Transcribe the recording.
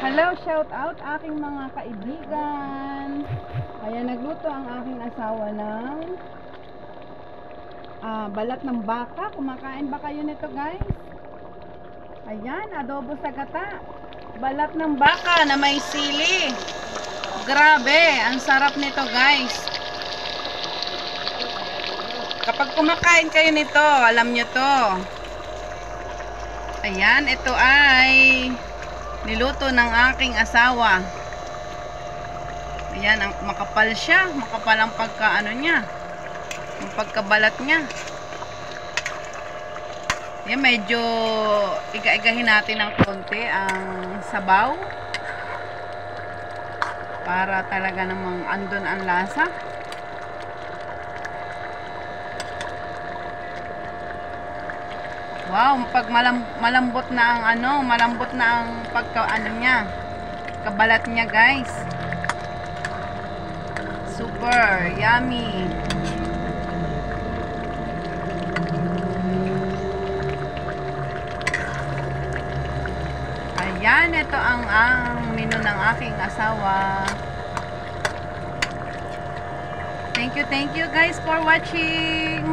Hello, shout out aking mga kaibigan. Ayan, nagluto ang aking asawa ng balat ng baka. Kumakain ba kayo nito, guys? Ayan, adobo sa gata. Balat ng baka na may sili. Grabe, ang sarap nito, guys. Kapag kumakain kayo nito, alam nyo to. Ayan, ito ay niluto ng aking asawa. Ayan, makapal siya. Makapal ang pagkaano niya. Ang pagkabalat niya. Ayan, medyo iga-igahin natin ng konti ang sabaw. Para talaga namang andun ang lasa. Wow, pag malambot na ang malambot na ang pagka niya, kabalat niya, guys. Super yummy. Ayan, ito ang menu ng aking asawa. Thank you guys for watching.